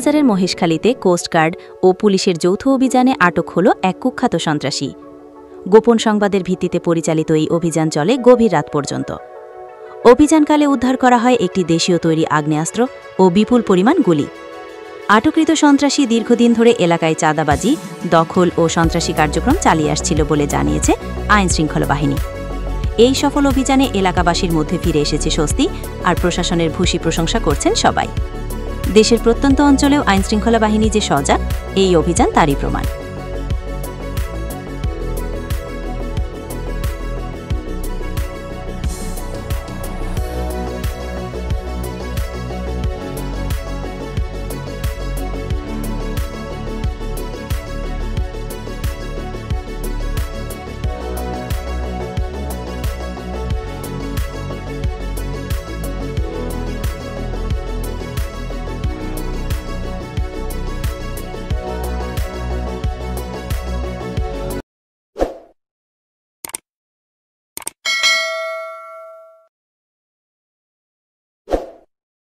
কক্সবাজারের মহেশখালীতে কোস্টগার্ড ও পুলিশের যৌথ অভিযানে আটক হল এক কুখ্যাত সন্ত্রাসী। গোপন সংবাদের ভিত্তিতে পরিচালিত এই অভিযান চলে গভীর রাত পর্যন্ত। অভিযানকালে উদ্ধার করা হয় একটি দেশীয় তৈরি আগ্নেয়াস্ত্র ও বিপুল পরিমাণ গুলি। আটককৃত সন্ত্রাসী দীর্ঘদিন ধরে এলাকায় চাঁদাবাজি, দখল ও সন্ত্রাসী কার্যক্রম চালিয়ে আসছিল বলে জানিয়েছে আইনশৃঙ্খলা বাহিনী। এই সফল অভিযানে এলাকাবাসীর মধ্যে ফিরে এসেছে স্বস্তি, আর প্রশাসনের ভূয়সী প্রশংসা করছেন সবাই। দেশের প্রত্যন্ত অঞ্চলেও আইনশৃঙ্খলা বাহিনী যে সজাগ, এই অভিযান তারই প্রমাণ।